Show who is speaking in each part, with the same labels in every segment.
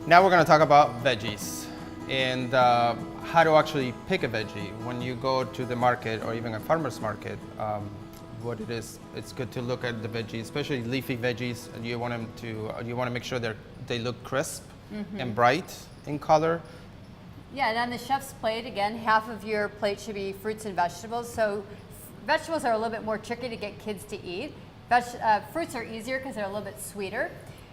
Speaker 1: Now we're going to talk about veggies and how to actually pick a veggie. When you go to the market or even a farmer's market, what it is, it's good to look at the veggies, especially leafy veggies. And you want them to, you want to make sure they look crisp and bright in color.
Speaker 2: Yeah, and on the chef's plate, again, half of your plate should be fruits and vegetables. So vegetables are a little bit more tricky to get kids to eat. Fruits are easier because they're a little bit sweeter,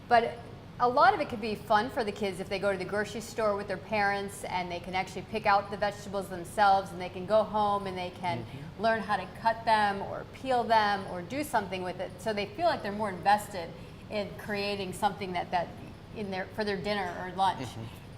Speaker 2: but a lot of it could be fun for the kids if they go to the grocery store with their parents and they can actually pick out the vegetables themselves, and they can go home and they can learn how to cut them or peel them or do something with it. So they feel like they're more invested in creating something that for their dinner or lunch.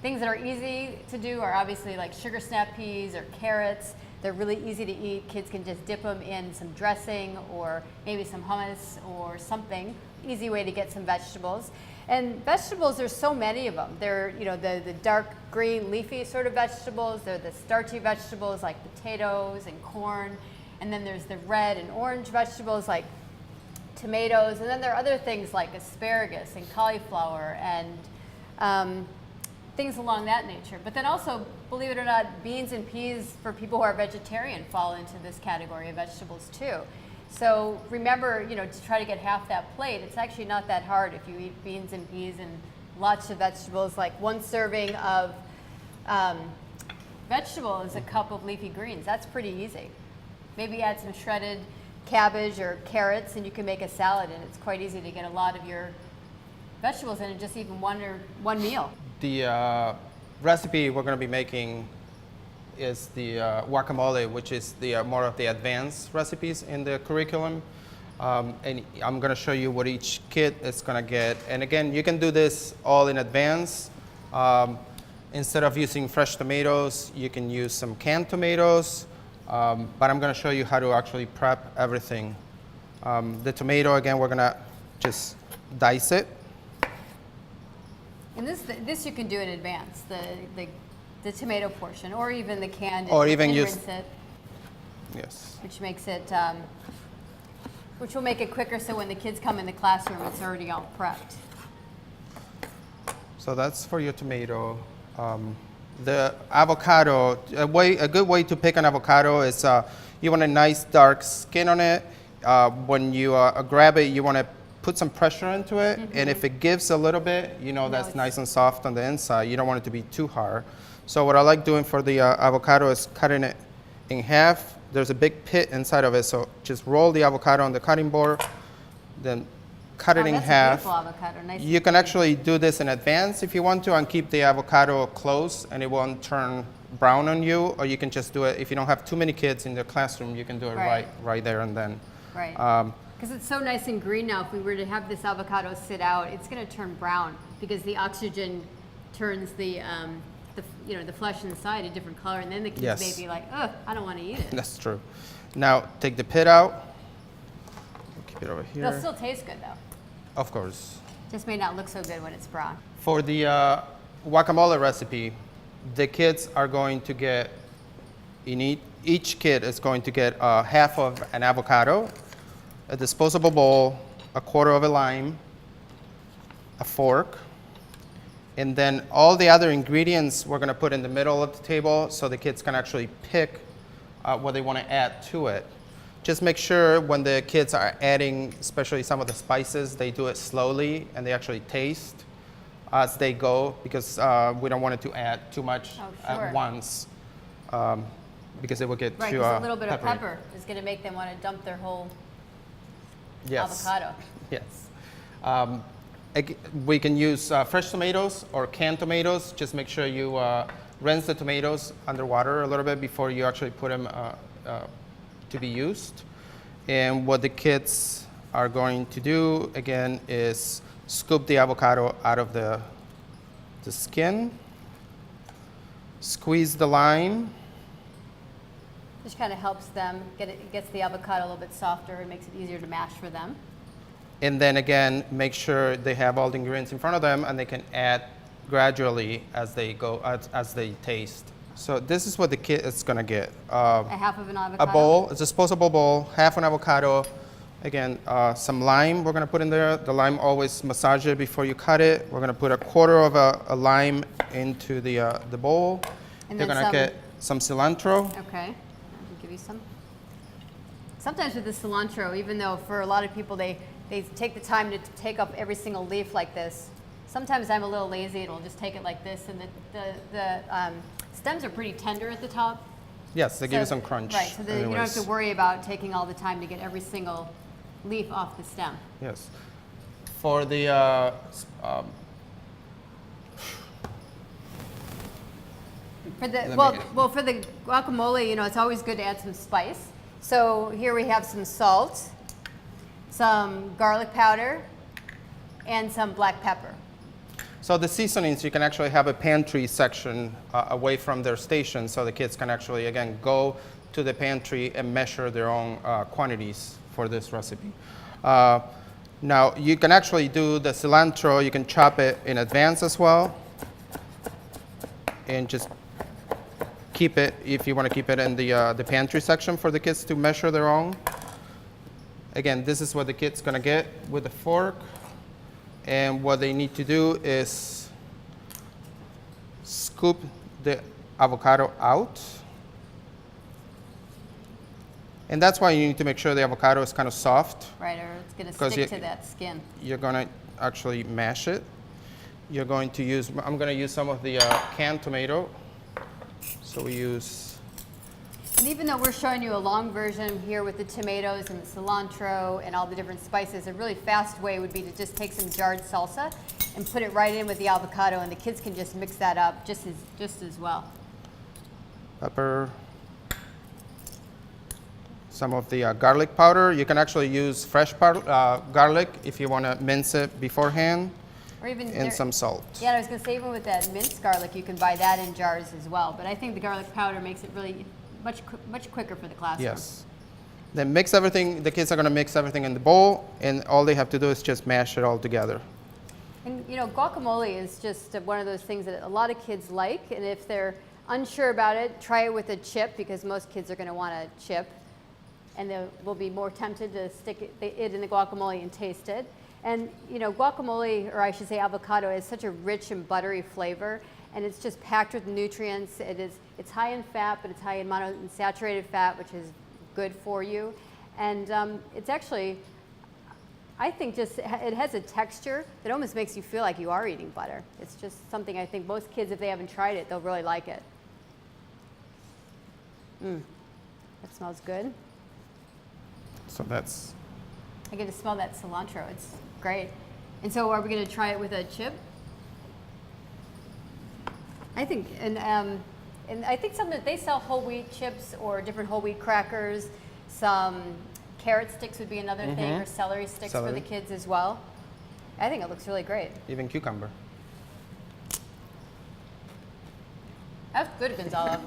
Speaker 2: Things that are easy to do are obviously like sugar snap peas or carrots. They're really easy to eat. Kids can just dip them in some dressing or maybe some hummus or something. Easy way to get some vegetables. And vegetables, there's so many of them. They're, you know, the dark green leafy sort of vegetables. They're the starchy vegetables like potatoes and corn. And then there's the red and orange vegetables like tomatoes. And then there are other things like asparagus and cauliflower and things along that nature. But then also, believe it or not, beans and peas for people who are vegetarian fall into this category of vegetables too. So remember, you know, to try to get half that plate, it's actually not that hard if you eat beans and peas and lots of vegetables. Like one serving of vegetable is a cup of leafy greens. That's pretty easy. Maybe add some shredded cabbage or carrots and you can make a salad, and it's quite easy to get a lot of your vegetables in just even one meal.
Speaker 1: The recipe we're going to be making is the guacamole, which is the more of the advanced recipes in the curriculum. And I'm going to show you what each kid is going to get. And again, you can do this all in advance. Instead of using fresh tomatoes, you can use some canned tomatoes. But I'm going to show you how to actually prep everything. The tomato, again, we're going to just dice it.
Speaker 2: And this you can do in advance, the tomato portion, or even the canned.
Speaker 1: Or even
Speaker 2: rinse it.
Speaker 1: Yes.
Speaker 2: Which makes it, which will make it quicker. So when the kids come in the classroom, it's already all prepped.
Speaker 1: So that's for your tomato. The avocado, a good way to pick an avocado is you want a nice dark skin on it. When you grab it, you want to put some pressure into it, and if it gives a little bit, you know that's nice and soft on the inside. You don't want it to be too hard. So what I like doing for the avocado is cutting it in half. There's a big pit inside of it, so just roll the avocado on the cutting board, then cut it in half.
Speaker 2: That's a beautiful avocado. Nice.
Speaker 1: You can actually do this in advance if you want to, and keep the avocado close, and it won't turn brown on you. Or you can just do it if you don't have too many kids in the classroom. You can do it right there and then.
Speaker 2: Right. Because it's so nice and green now. If we were to have this avocado sit out, it's going to turn brown because the oxygen turns the flesh inside a different color, and then the kids may be like, "Ugh, I don't want to eat it."
Speaker 1: That's true. Now take the pit out. Keep it over here.
Speaker 2: It'll still taste good though.
Speaker 1: Of course.
Speaker 2: Just may not look so good when it's brown.
Speaker 1: For the guacamole recipe, the kids are going to get, each kid is going to get half of an avocado, a disposable bowl, a quarter of a lime, a fork, and then all the other ingredients we're going to put in the middle of the table so the kids can actually pick what they want to add to it. Just make sure when the kids are adding, especially some of the spices, they do it slowly and they actually taste as they go, because we don't want it to add too much at once, because it will get too
Speaker 2: a little bit
Speaker 1: peppery.
Speaker 2: of pepper is going to make them want to dump their whole avocado.
Speaker 1: Yes. We can use fresh tomatoes or canned tomatoes. Just make sure you rinse the tomatoes underwater a little bit before you actually put them to be used. And what the kids are going to do, again, is scoop the avocado out of the skin, squeeze the lime.
Speaker 2: Which kind of helps them, gets the avocado a little bit softer and makes it easier to mash for them.
Speaker 1: And then again, make sure they have all the ingredients in front of them and they can add gradually as they go, as they taste. So this is what the kid is going to get.
Speaker 2: A half of an avocado?
Speaker 1: A bowl, a disposable bowl, half an avocado, Again, some lime we're gonna put in there. The lime, always massage it before you cut it. We're gonna put a quarter of a lime into the bowl.
Speaker 2: And
Speaker 1: You're
Speaker 2: then
Speaker 1: gonna get some cilantro.
Speaker 2: Okay, I'll give you some. Sometimes with the cilantro, even though for a lot of people they take the time to take up every single leaf like this, sometimes I'm a little lazy and will just take it like this, and the stems are pretty tender at the top.
Speaker 1: Yes, they give you some crunch.
Speaker 2: Right, so that you don't have to
Speaker 1: anyways.
Speaker 2: worry about taking all the time to get every single leaf off the stem.
Speaker 1: Yes. For the
Speaker 2: For the
Speaker 1: Let me-
Speaker 2: well, for the guacamole, you know, it's always good to add some spice. So here we have some salt, some garlic powder, and some black pepper.
Speaker 1: So the seasonings, you can actually have a pantry section away from their station, so the kids can actually, again, go to the pantry and measure their own quantities for this recipe. Now, you can actually do the cilantro, you can chop it in advance as well, and just keep it, if you want to keep it in the pantry section for the kids to measure their own. Again, this is what the kid's going to get with a fork. And what they need to do is scoop the avocado out. And that's why you need to make sure the avocado is kind of soft.
Speaker 2: Right, or it's going to
Speaker 1: 'Cause
Speaker 2: stick to that skin.
Speaker 1: You're going to actually mash it. You're going to use, I'm going to use some of the canned tomato. So we use,
Speaker 2: And even though we're showing you a long version here with the tomatoes and the cilantro and all the different spices, a really fast way would be to just take some jarred salsa and put it right in with the avocado, and the kids can just mix that up just as well.
Speaker 1: pepper, some of the garlic powder. You can actually use fresh garlic if you want to mince it beforehand,
Speaker 2: Or even
Speaker 1: and some salt.
Speaker 2: Yeah, I was going to say even with that minced garlic, you can buy that in jars as well. But I think the garlic powder makes it really much quicker for the classroom.
Speaker 1: Yes. Then mix everything, the kids are going to mix everything in the bowl, and all they have to do is just mash it all together.
Speaker 2: And you know, guacamole is just one of those things that a lot of kids like, and if they're unsure about it, try it with a chip, because most kids are going to want a chip, and they will be more tempted to stick it in the guacamole and taste it. And you know, guacamole, or I should say avocado, is such a rich and buttery flavor, and it's just packed with nutrients. It's high in fat, but it's high in monounsaturated fat, which is good for you. And it's actually, I think, just it has a texture that almost makes you feel like you are eating butter. It's just something I think most kids, if they haven't tried it, they'll really like it. That smells good.
Speaker 1: So that's,
Speaker 2: I get to smell that cilantro. It's great. And so are we going to try it with a chip? I think, and I think some that they sell whole wheat chips or different whole wheat crackers. Some carrot sticks would be another thing, or celery sticks for the kids as well. I think it looks really great.
Speaker 1: even cucumber.
Speaker 2: That's good, Gonzalo.